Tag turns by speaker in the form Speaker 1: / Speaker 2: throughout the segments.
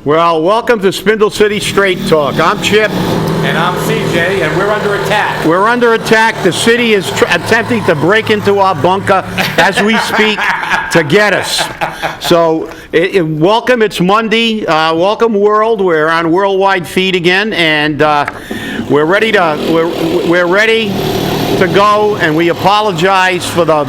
Speaker 1: Well, welcome to Spindle City Straight Talk. I'm Chip.
Speaker 2: And I'm CJ, and we're under attack.
Speaker 1: We're under attack. The city is attempting to break into our bunker as we speak to get us. So, welcome. It's Monday. Welcome, world. We're on worldwide feed again, and we're ready to go. And we apologize for the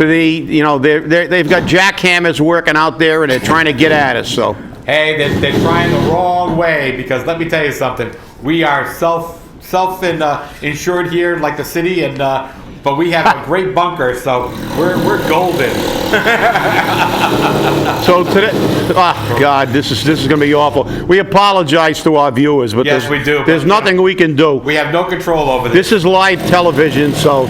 Speaker 1: they've got jackhammers working out there, and they're trying to get at us. So.
Speaker 2: Hey, they're trying the wrong way, because let me tell you something. We are insured here, like the city, and but we have a great bunker, so we're golden.
Speaker 1: So today, oh God, this is going to be awful. We apologize to our viewers, but
Speaker 2: yes, we do.
Speaker 1: There's nothing we can do.
Speaker 2: We have no control over this.
Speaker 1: This is live television, so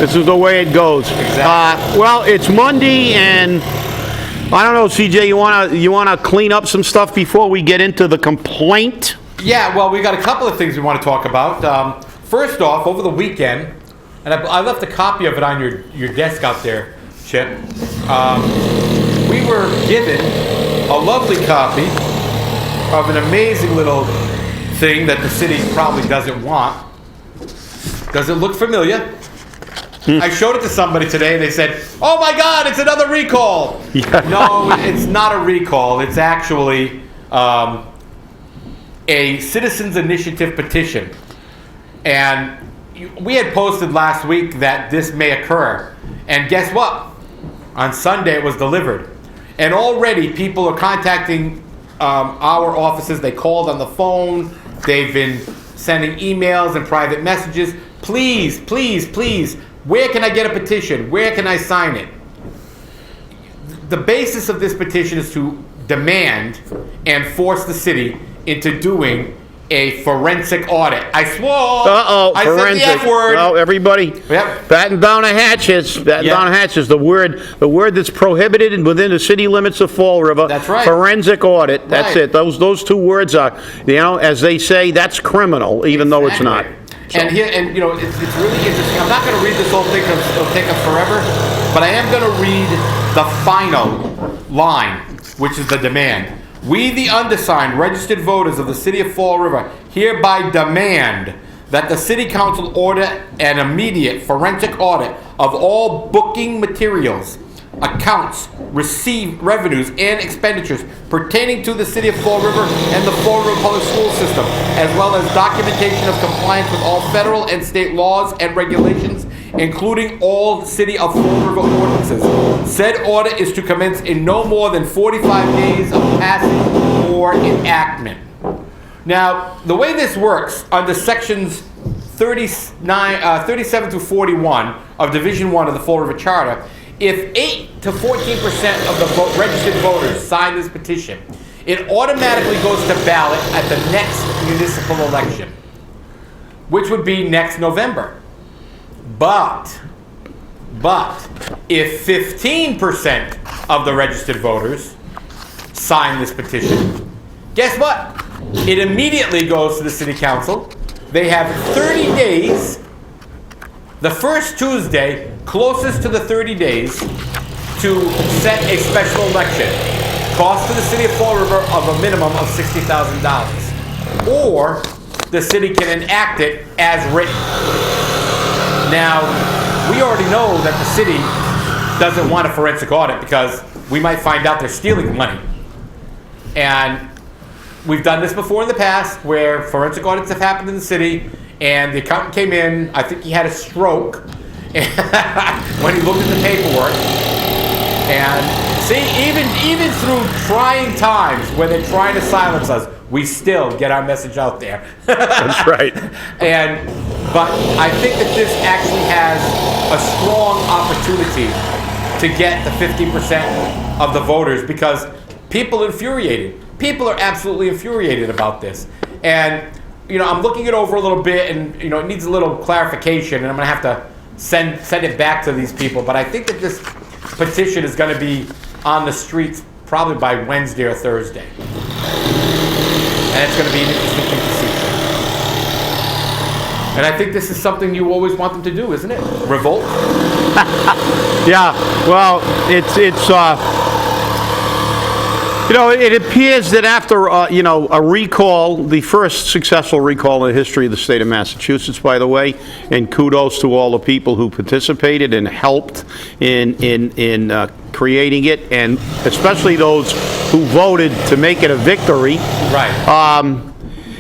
Speaker 1: this is the way it goes.
Speaker 2: Exactly.
Speaker 1: Well, it's Monday, and I don't know, CJ, you wanna clean up some stuff before we get into the complaint?
Speaker 2: Yeah, well, we got a couple of things we want to talk about. First off, over the weekend, and I left a copy of it on your desk out there, Chip. We were given a lovely copy of an amazing little thing that the city probably doesn't want. Does it look familiar? I showed it to somebody today, and they said, "Oh my God, it's another recall!" Yeah. No, it's not a recall. It's actually a citizens' initiative petition. And we had posted last week that this may occur. And guess what? On Sunday, it was delivered. And already people are contacting our offices. They called on the phone. They've been sending emails and private messages. Please, please, please. Where can I get a petition? Where can I sign it? The basis of this petition is to demand and force the city into doing a forensic audit. I swore. I
Speaker 1: forensic.
Speaker 2: said the F word.
Speaker 1: Well, everybody, batten down the hatches. Batten down the hatches. The word that's prohibited within the city limits of Fall River.
Speaker 2: That's right.
Speaker 1: Forensic audit. That's
Speaker 2: right.
Speaker 1: it. Those two words are, as they say, that's criminal, even though it's not.
Speaker 2: So. And it's really interesting. I'm not going to read this whole thing because it'll take us forever, but I am going to read the final line, which is the demand. We, the undersigned registered voters of the city of Fall River, hereby demand that the city council order an immediate forensic audit of all booking materials, accounts, revenues, and expenditures pertaining to the city of Fall River and the Fall River Public School System, as well as documentation of compliance with all federal and state laws and regulations, including all city of Fall River ordinances. Said audit is to commence in no more than 45 days of passing or enactment. Now, the way this works, under sections 37 to 41 of Division 1 of the Fall River Charter, if 8 to 14% of the registered voters sign this petition, it automatically goes to ballot at the next municipal election, which would be next November. But if 15% of the registered voters sign this petition, guess what? It immediately goes to the city council. They have 30 days, the first Tuesday closest to the 30 days, to set a special election. Cost to the city of Fall River of a minimum of $60,000. Or the city can enact it as written. Now, we already know that the city doesn't want a forensic audit because we might find out they're stealing money. And we've done this before in the past where forensic audits have happened in the city, and the accountant came in, I think he had a stroke when he looked at the paperwork. And see, even through trying times where they're trying to silence us, we still get our message out there.
Speaker 1: That's right.
Speaker 2: But I think that this actually has a strong opportunity to get the 50% of the voters, because people are infuriated. People are absolutely infuriated about this. And, I'm looking it over a little bit, and, it needs a little clarification, and I'm going to have to send it back to these people. But I think that this petition is going to be on the streets probably by Wednesday or Thursday. And it's going to be an interesting thing to see. And I think this is something you always want them to do, isn't it? Revolt?
Speaker 1: Yeah, well, it's You know, it appears that after, a recall, the first successful recall in the history of the state of Massachusetts, by the way, and kudos to all the people who participated and helped in creating it, and especially those who voted to make it a victory.
Speaker 2: Right.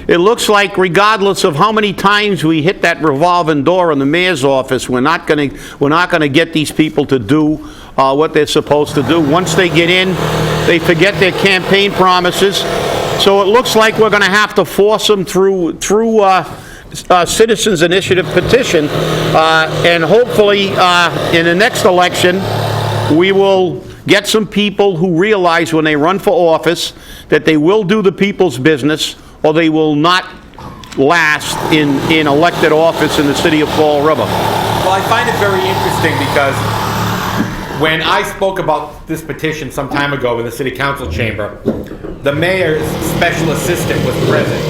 Speaker 1: It looks like regardless of how many times we hit that revolving door in the mayor's office, we're not going to get these people to do what they're supposed to do. Once they get in, they forget their campaign promises. So it looks like we're going to have to force them through citizens initiative petition, and hopefully in the next election we will get some people who realize when they run for office that they will do the people's business, or they will not last in elected office in the city of Fall River.
Speaker 2: Well, I find it very interesting because when I spoke about this petition some time ago in the city council chamber, the mayor's special assistant was present.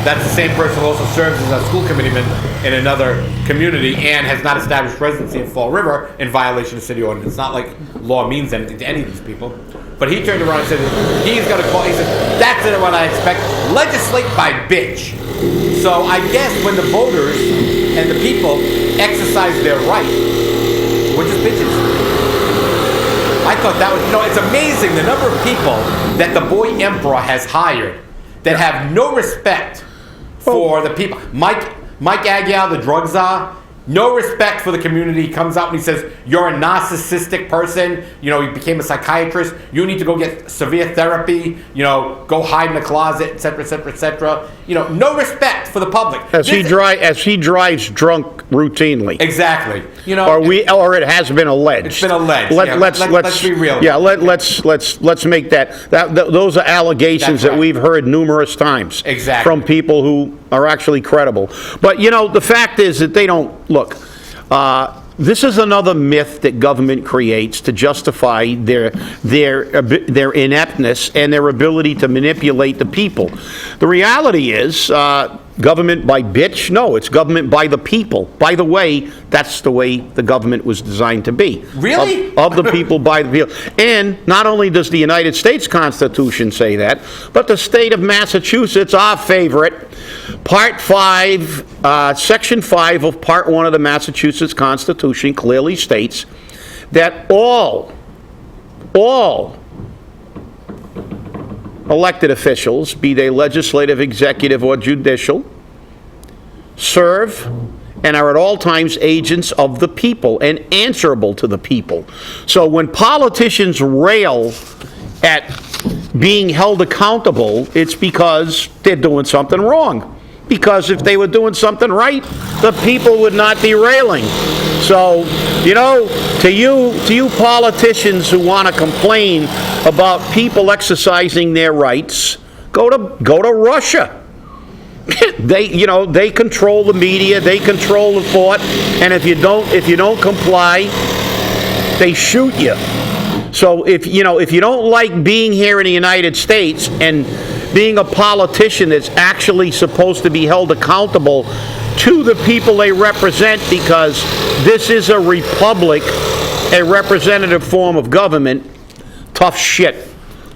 Speaker 2: That's the same person who also serves as a school committeeman in another community and has not established residency in Fall River in violation of city ordinance. It's not like law means anything to any of these people. But he turned around and said he's going to call. He said, that's what I expect. Legislate by bitch. So I guess when the voters and the people exercise their right, we're just bitches. I thought that was, it's amazing the number of people that the boy emperor has hired that have no respect for the people. Mike Aguilar, the drug czar, no respect for the community. He comes out and he says, you're a narcissistic person. He became a psychiatrist. You need to go get severe therapy. Go hide in the closet, etc., etc., etc. No respect for the public.
Speaker 1: As he drives drunk routinely.
Speaker 2: Exactly.
Speaker 1: Or it has been alleged.
Speaker 2: It's been alleged. Let's be real.
Speaker 1: Yeah, let's make that those are allegations that we've heard numerous times.
Speaker 2: Exactly.
Speaker 1: From people who are actually credible. But the fact is that they don't look. This is another myth that government creates to justify their ineptness and their ability to manipulate the people. The reality is, government by bitch? No, it's government by the people. By the way, that's the way the government was designed to be.
Speaker 2: Really?
Speaker 1: Of the people, by the people. And not only does the United States Constitution say that, but the state of Massachusetts, our favorite, Part 5, Section 5 of Part 1 of the Massachusetts Constitution clearly states that all elected officials, be they legislative, executive, or judicial, serve and are at all times agents of the people and answerable to the people. So when politicians rail at being held accountable, it's because they're doing something wrong. Because if they were doing something right, the people would not be railing. So, to you politicians who want to complain about people exercising their rights, go to Russia. They control the media, they control the thought, and if you don't comply, they shoot you. So if you don't like being here in the United States and being a politician that's actually supposed to be held accountable to the people they represent, because this is a republic, a representative form of government, tough shit.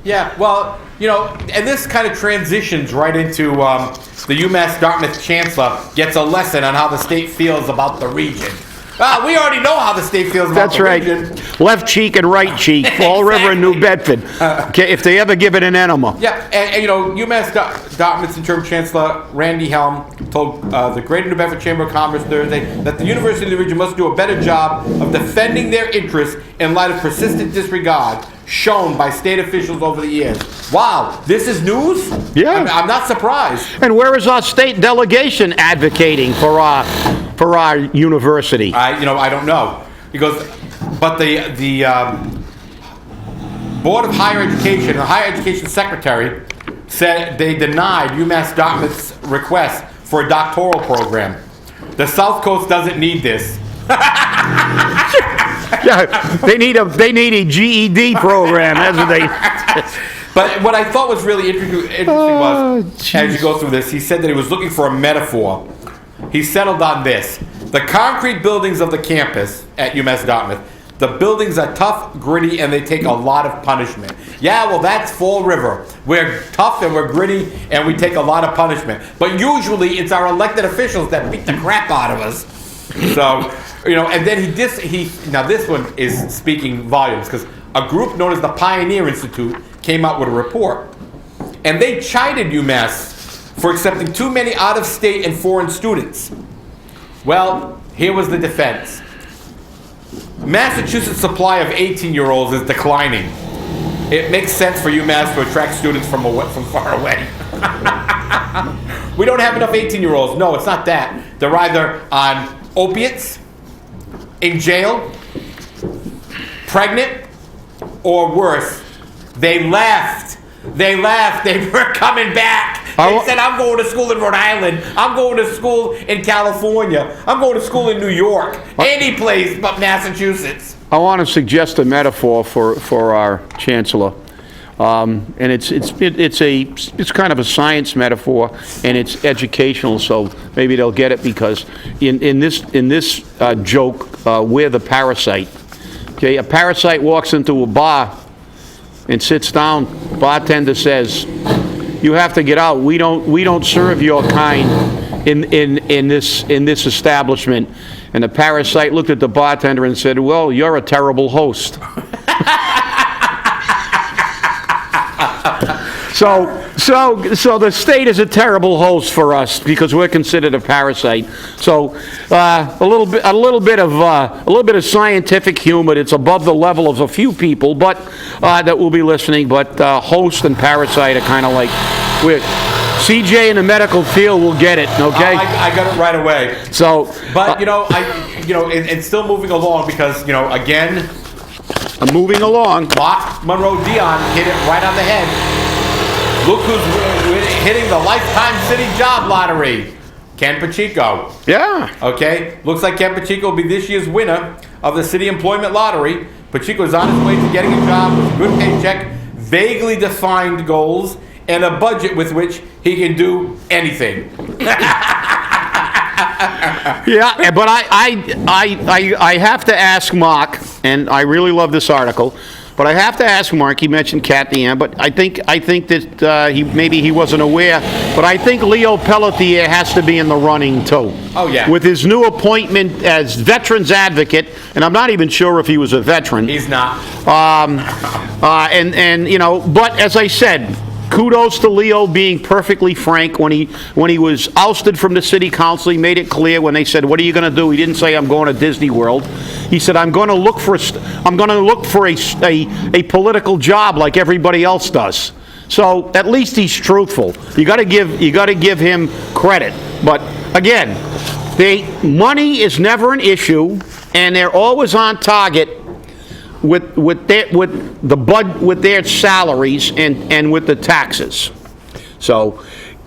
Speaker 2: Yeah, well, and this kind of transitions right into the UMass Dartmouth Chancellor gets a lesson on how the state feels about the region. We already know how the state feels about the region.
Speaker 1: That's right. Left cheek and right cheek, Fall River and New Bedford. Okay, if they ever give it an enema.
Speaker 2: Yeah, and UMass Dartmouth's interim chancellor, Randy Helm, told the Greater New Bedford Chamber of Commerce Thursday that the university of the region must do a better job of defending their interests in light of persistent disregard shown by state officials over the years. Wow, this is news?
Speaker 1: Yeah.
Speaker 2: I'm not surprised.
Speaker 1: And where is our state delegation advocating for our university?
Speaker 2: I don't know. He goes, but the Board of Higher Education, the Higher Education Secretary, said they denied UMass Dartmouth's request for a doctoral program. The Southcoast doesn't need this.
Speaker 1: Yeah, they need a GED program. That's what they.
Speaker 2: But what I thought was really interesting was, as you go through this, he said that he was looking for a metaphor. He settled on this: the concrete buildings of the campus at UMass Dartmouth, The buildings are tough, gritty, and they take a lot of punishment. Yeah, well, that's Fall River. We're tough and we're gritty, and we take a lot of punishment. But usually, it's our elected officials that beat the crap out of us. So, and then now this one is speaking volumes, because a group known as the Pioneer Institute came out with a report. And they chided UMass for accepting too many out-of-state and foreign students. Well, here was the defense. Massachusetts' supply of 18-year-olds is declining. It makes sense for UMass to attract students from far away. We don't have enough 18-year-olds. No, it's not that. They're either on opiates, in jail, pregnant, or worse. They left. They were coming back. They said, I'm going to school in Rhode Island. I'm going to school in California. I'm going to school in New York. Any place but Massachusetts.
Speaker 1: I want to suggest a metaphor for our chancellor. And it's kind of a science metaphor, and it's educational, so maybe they'll get it, because in this joke, we're the parasite. Okay, a parasite walks into a bar and sits down. Bartender says, "You have to get out. We don't serve your kind in this establishment." And the parasite looked at the bartender and said, "Well, you're a terrible host." So the state is a terrible host for us because we're considered a parasite. So a little bit of scientific humor. It's above the level of a few people, but that will be listening. But host and parasite are kind of like we're. CJ in the medical field will get it. Okay.
Speaker 2: I got it right away.
Speaker 1: So,
Speaker 2: but and still moving along, because again,
Speaker 1: I'm moving along.
Speaker 2: Mark Monroe Dion hit it right on the head. Look who's hitting the Lifetime City Job Lottery. Ken Pacheco.
Speaker 1: Yeah.
Speaker 2: Okay. Looks like Ken Pacheco will be this year's winner of the City Employment Lottery. Pacheco is on his way to getting a job with a good paycheck, vaguely defined goals, and a budget with which he can do anything.
Speaker 1: Yeah, but I have to ask Mark, and I really love this article, but I have to ask Mark. He mentioned Cathy Ann, but I think that he wasn't aware, but I think Leo Pelletier has to be in the running too.
Speaker 2: Oh yeah.
Speaker 1: With his new appointment as veterans advocate, and I'm not even sure if he was a veteran.
Speaker 2: He's not.
Speaker 1: But as I said, kudos to Leo being perfectly frank. When he was ousted from the city council, he made it clear when they said, "What are you going to do?" He didn't say, "I'm going to Disney World." He said, "I'm going to look for a political job like everybody else does." So at least he's truthful. You got to give him credit. But again, money is never an issue, and they're always on target with their salaries and with the taxes. So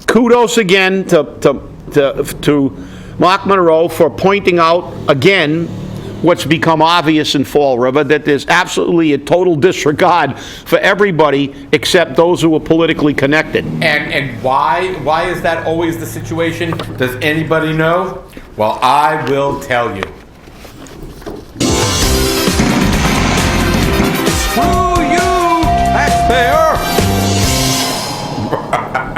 Speaker 1: kudos again to Mark Monroe for pointing out again what's become obvious in Fall River, that there's absolutely a total disregard for everybody except those who are politically connected.
Speaker 2: And why is that always the situation? Does anybody know? Well, I will tell you. Screw you, taxpayer!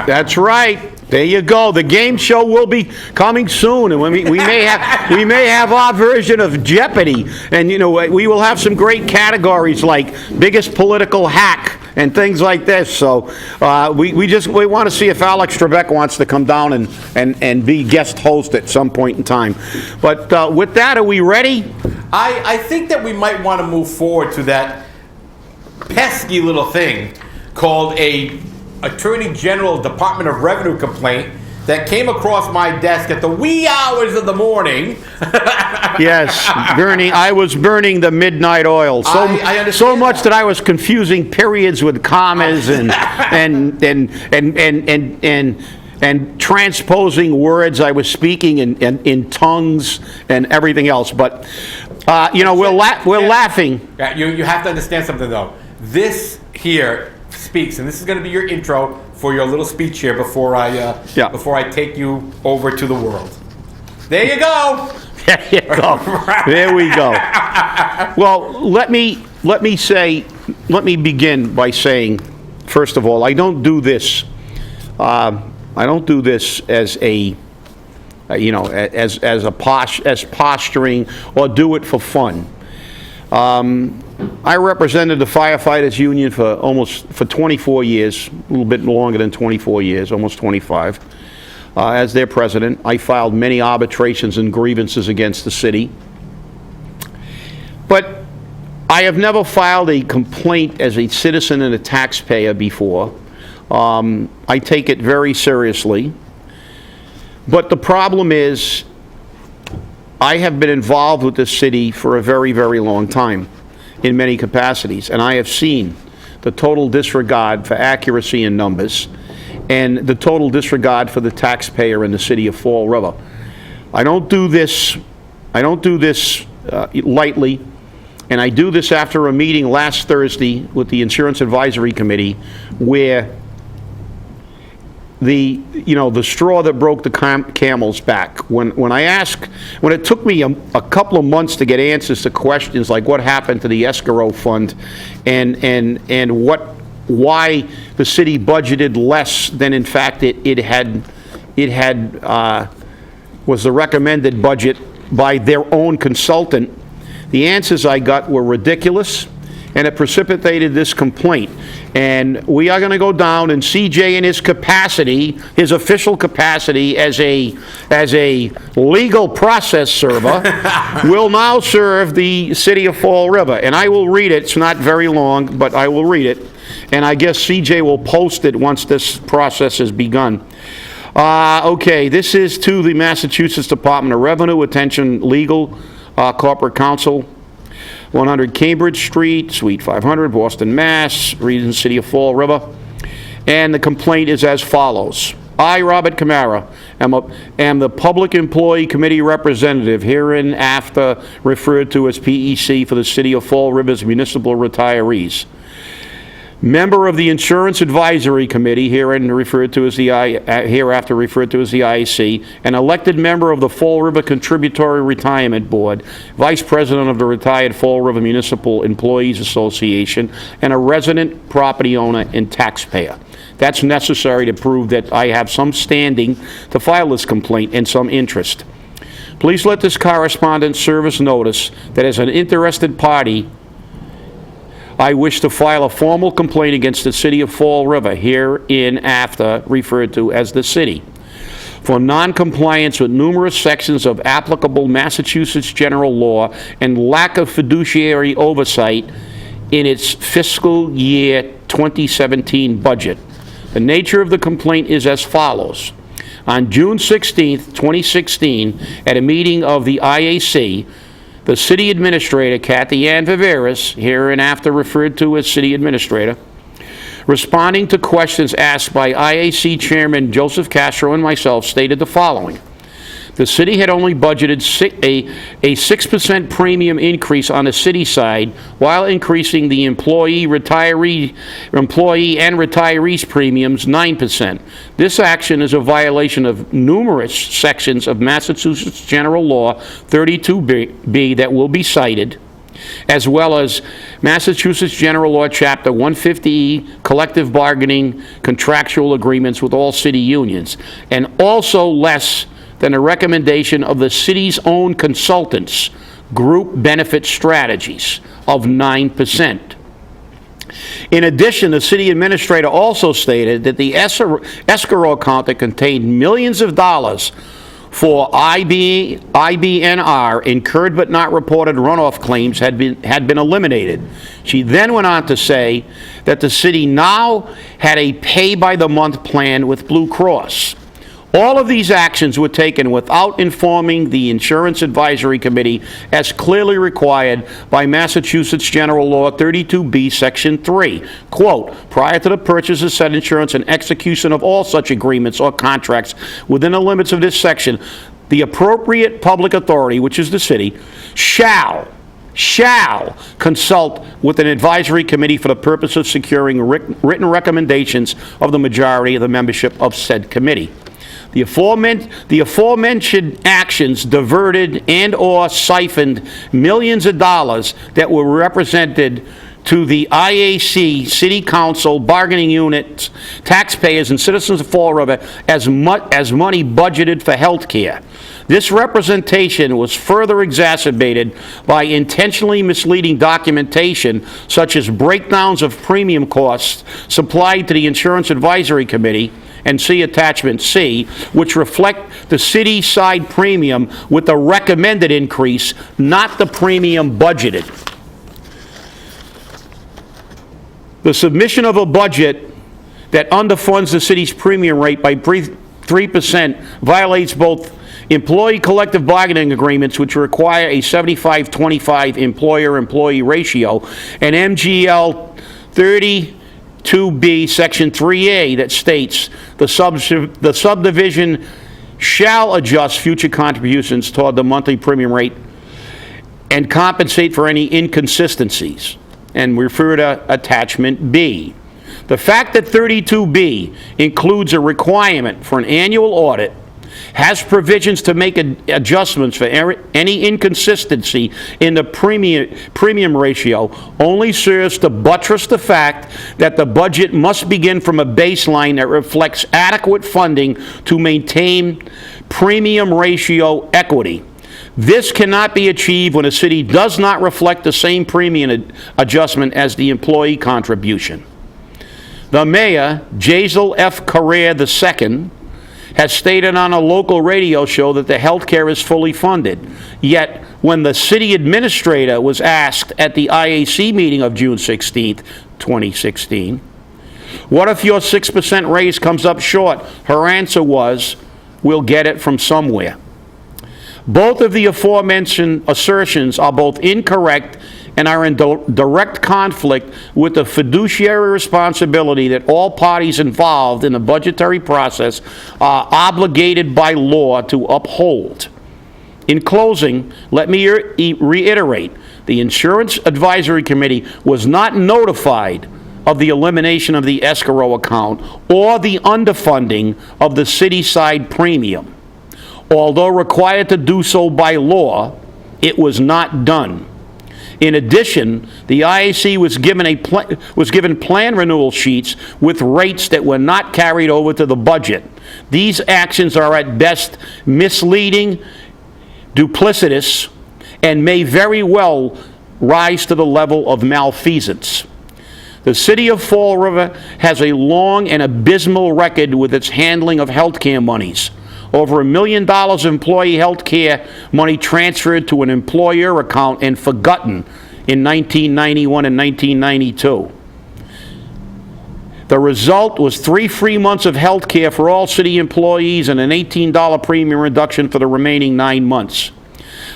Speaker 1: That's right. There you go. The game show will be coming soon, and we may have our version of Jeopardy, and we will have some great categories like biggest political hack and things like this. So we want to see if Alex Trebek wants to come down and be guest host at some point in time. But with that, are we ready?
Speaker 2: I think that we might want to move forward to that pesky little thing called a Attorney General Department of Revenue complaint that came across my desk at the wee hours of the morning.
Speaker 1: Yes, I was burning the midnight oil.
Speaker 2: I understand
Speaker 1: so much that I was confusing periods with commas and transposing words. I was speaking in tongues and everything else. But we're laughing.
Speaker 2: You have to understand something though. This here speaks, and this is going to be your intro for your little speech here before I take you over to the world. There you go.
Speaker 1: There you go. There we go. Well, let me begin by saying, first of all, I don't do this. I don't do this as a, as posturing or do it for fun. I represented the firefighters union for 24 years, a little bit longer than 24 years, almost 25. As their president, I filed many arbitrations and grievances against the city. But I have never filed a complaint as a citizen and a taxpayer before. I take it very seriously. But the problem is, I have been involved with this city for a very, very long time in many capacities, and I have seen the total disregard for accuracy in numbers and the total disregard for the taxpayer in the city of Fall River. I don't do this lightly, and I do this after a meeting last Thursday with the Insurance Advisory Committee where the straw that broke the camel's back. When it took me a couple of months to get answers to questions like what happened to the escrow fund and why the city budgeted less than in fact it had was the recommended budget by their own consultant, the answers I got were ridiculous, and it precipitated this complaint. And we are going to go down, and CJ in his capacity, his official capacity as a legal process server, will now serve the city of Fall River. And I will read it. It's not very long, but I will read it. And I guess CJ will post it once this process has begun. Okay, this is to the Massachusetts Department of Revenue. Attention, legal, corporate counsel. 100 Cambridge Street, Suite 500, Boston, Mass., Region City of Fall River. And the complaint is as follows. I, Robert Camara, am the Public Employee Committee representative, hereinafter referred to as PEC, for the City of Fall River's municipal retirees. Member of the Insurance Advisory Committee, hereafter referred to as the IAC, an elected member of the Fall River Contributory Retirement Board, Vice President of the Retired Fall River Municipal Employees Association, and a resident property owner and taxpayer. That's necessary to prove that I have some standing to file this complaint and some interest. Please let this correspondence serve as notice that as an interested party, I wish to file a formal complaint against the City of Fall River, hereinafter referred to as the city, for non-compliance with numerous sections of applicable Massachusetts general law and lack of fiduciary oversight in its fiscal year 2017 budget. The nature of the complaint is as follows. On June 16th, 2016, at a meeting of the IAC, the city administrator, Kathy Ann Viveras, hereinafter referred to as city administrator, responding to questions asked by IAC Chairman Joseph Castro and myself, stated the following. The city had only budgeted a 6% premium increase on the city side while increasing the employee and retirees premiums 9%. This action is a violation of numerous sections of Massachusetts General Law 32B that will be cited, as well as Massachusetts General Law Chapter 150E, collective bargaining contractual agreements with all city unions, and also less than a recommendation of the city's own consultants, Group Benefit Strategies, of 9%. In addition, the city administrator also stated that the escrow account that contained millions of dollars for IBNR, incurred but not reported runoff claims, had been eliminated. She then went on to say that the city now had a pay-by-the-month plan with Blue Cross. All of these actions were taken without informing the Insurance Advisory Committee as clearly required by Massachusetts General Law 32B, Section 3. Quote, prior to the purchase of said insurance and execution of all such agreements or contracts within the limits of this section, the appropriate public authority, which is the city, shall consult with an advisory committee for the purpose of securing written recommendations of the majority of the membership of said committee. The aforementioned actions diverted and/or siphoned millions of dollars that were represented to the IAC, City Council, bargaining units, taxpayers, and citizens of Fall River as money budgeted for health care. This representation was further exacerbated by intentionally misleading documentation, such as breakdowns of premium costs supplied to the Insurance Advisory Committee, and see attachment C, which reflect the city side premium with the recommended increase, not the premium budgeted. The submission of a budget that underfunds the city's premium rate by 3% violates both employee collective bargaining agreements, which require a 75-25 employer-employee ratio, and MGL 32B, Section 3A, that states the subdivision shall adjust future contributions toward the monthly premium rate and compensate for any inconsistencies, and refer to attachment B. The fact that 32B includes a requirement for an annual audit, has provisions to make adjustments for any inconsistency in the premium ratio, only serves to buttress the fact that the budget must begin from a baseline that reflects adequate funding to maintain premium ratio equity. This cannot be achieved when a city does not reflect the same premium adjustment as the employee contribution. The mayor, Jazel F. Correa II, has stated on a local radio show that the health care is fully funded. Yet, when the city administrator was asked at the IAC meeting of June 16, 2016, what if your 6% raise comes up short? Her answer was, we'll get it from somewhere. Both of the aforementioned assertions are both incorrect and are in direct conflict with the fiduciary responsibility that all parties involved in the budgetary process are obligated by law to uphold. In closing, let me reiterate, the Insurance Advisory Committee was not notified of the elimination of the escrow account or the underfunding of the city-side premium. Although required to do so by law, it was not done. In addition, the IAC was given plan renewal sheets with rates that were not carried over to the budget. These actions are at best misleading, duplicitous, and may very well rise to the level of malfeasance. The city of Fall River has a long and abysmal record with its handling of health care monies. Over $1 million of employee health care money transferred to an employer account and forgotten in 1991 and 1992. The result was 3 free months of health care for all city employees and an $18 premium reduction for the remaining 9 months.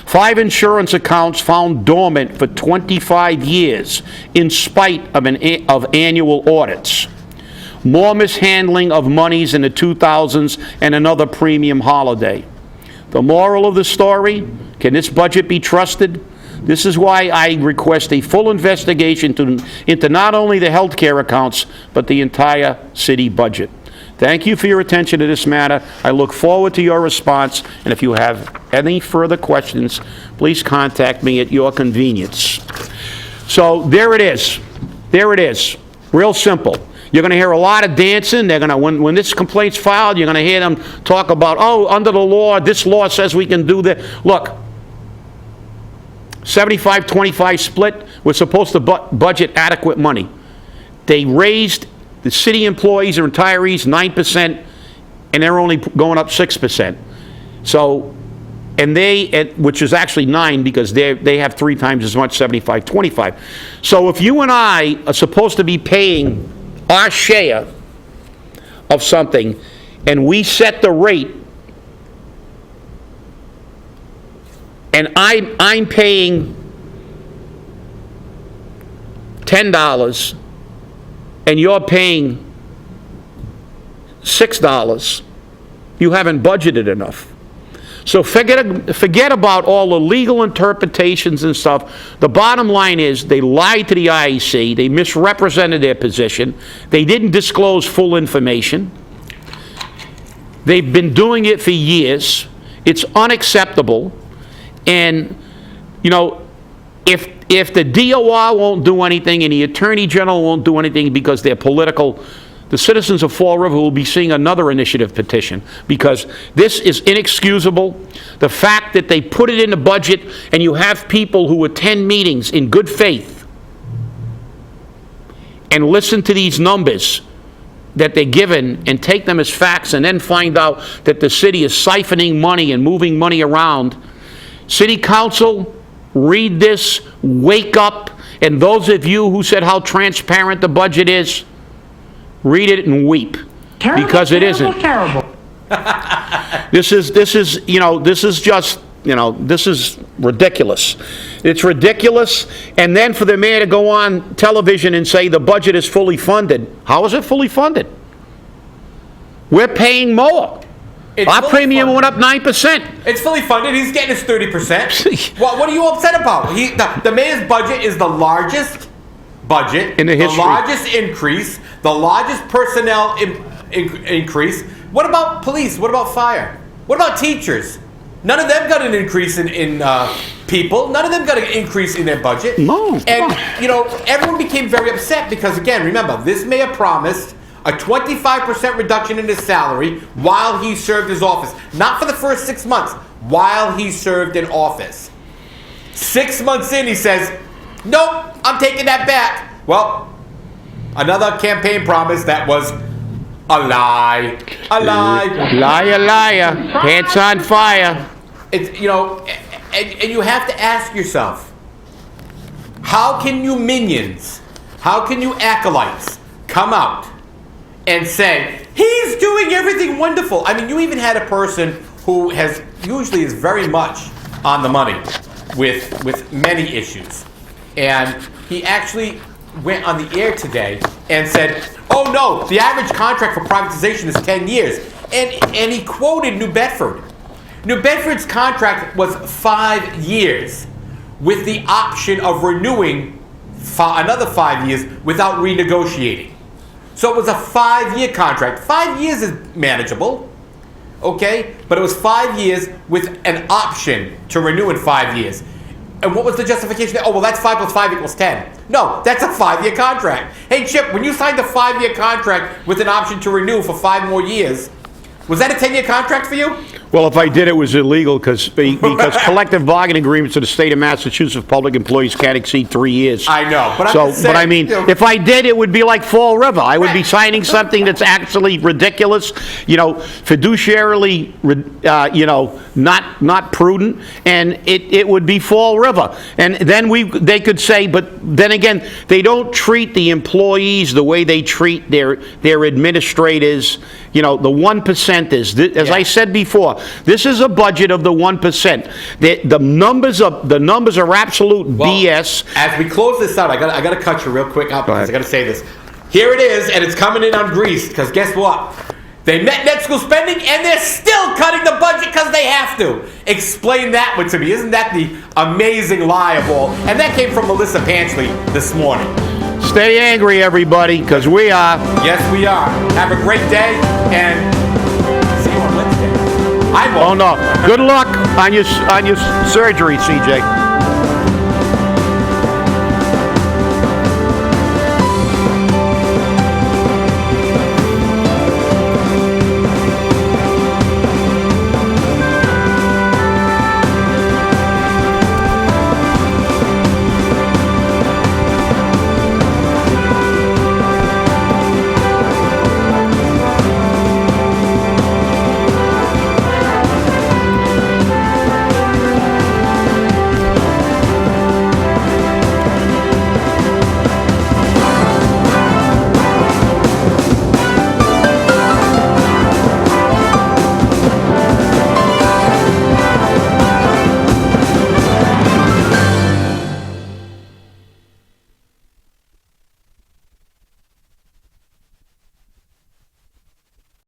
Speaker 1: 5 insurance accounts found dormant for 25 years in spite of annual audits. More mishandling of monies in the 2000s and another premium holiday. The moral of the story, can this budget be trusted? This is why I request a full investigation into not only the health care accounts, but the entire city budget. Thank you for your attention to this matter. I look forward to your response, and if you have any further questions, please contact me at your convenience. So there it is. There it is. Real simple. You're going to hear a lot of dancing. They're going to, when this complaint's filed, you're going to hear them talk about, oh, under the law, this law says we can do that. Look, 75-25 split, we're supposed to budget adequate money. They raised the city employees or retirees 9%, and they're only going up 6%. So, and which is actually 9 because they have 3 times as much, 75-25. So if you and I are supposed to be paying our share of something, and we set the rate, and I'm paying $10, and you're paying $6, you haven't budgeted enough. So forget about all the legal interpretations and stuff. The bottom line is they lied to the IEC, they misrepresented their position, they didn't disclose full information, They've been doing it for years. It's unacceptable. And, you know, if the DOR won't do anything and the Attorney General won't do anything because they're political, the citizens of Fall River will be seeing another initiative petition, because this is inexcusable. The fact that they put it in the budget and you have people who attend meetings in good faith and listen to these numbers that they're given and take them as facts, and then find out that the city is siphoning money and moving money around. City Council, read this, wake up, and those of you who said how transparent the budget is, read it and weep, because it isn't.
Speaker 3: Terrible.
Speaker 1: This is, you know, this is just, you know, this is ridiculous. It's ridiculous. And then for the mayor to go on television and say the budget is fully funded. How is it fully funded? We're paying more.
Speaker 2: It's
Speaker 1: Our
Speaker 2: fully
Speaker 1: premium
Speaker 2: funded.
Speaker 1: went up 9%.
Speaker 2: It's fully funded. He's getting his 30%. What are you upset about? The mayor's budget is the largest budget
Speaker 1: in the history.
Speaker 2: The largest increase, the largest personnel increase. What about police? What about fire? What about teachers? None of them got an increase in people. None of them got an increase in their budget.
Speaker 1: No.
Speaker 2: And, you know, everyone became very upset because, again, remember, this mayor promised a 25% reduction in his salary while he served his office. Not for the first 6 months, while he served in office. 6 months in, he says, nope, I'm taking that back. Well, another campaign promise that was a lie. A lie.
Speaker 1: Liar, liar. Pants on fire.
Speaker 2: It's, you know, and you have to ask yourself, how can you minions, how can you acolytes come out and say, he's doing everything wonderful? I mean, you even had a person who usually is very much on the money with many issues. And he actually went on the air today and said, oh no, the average contract for privatization is 10 years. And he quoted New Bedford. New Bedford's contract was 5 years with the option of renewing another 5 years without renegotiating. So it was a 5-year contract. 5 years is manageable, okay? But it was 5 years with an option to renew in 5 years. And what was the justification? Oh, well, that's 5 plus 5 equals 10. No, that's a 5-year contract. Hey, Chip, when you signed a 5-year contract with an option to renew for 5 more years, was that a 10-year contract for you?
Speaker 1: Well, if I did, it was illegal because collective bargaining agreements in the state of Massachusetts, public employees can't exceed 3 years.
Speaker 2: I know, but I'm
Speaker 1: So,
Speaker 2: just saying,
Speaker 1: but I mean,
Speaker 2: you know,
Speaker 1: if I did, it would be like Fall River. I would be signing something that's actually ridiculous, you know, fiduciarily, you know, not prudent, and it would be Fall River. And then they could say, but then again, they don't treat the employees the way they treat their administrators. You know, the 1%ers. As I said before, this is a budget of the 1%. The numbers are absolute BS.
Speaker 2: As we close this out, I got to cut you real quick out because I got to say this. Here it is, and it's coming in ungreased. Because guess what? They met net school spending, and they're still cutting the budget because they have to. Explain that one to me. Isn't that the amazing lie of all? And that came from Melissa Panchley this morning.
Speaker 1: Stay angry, everybody, because we are.
Speaker 2: Yes, we are. Have a great day, and see you on Wednesday. I won't.
Speaker 1: Oh no! Good luck on your surgery, CJ.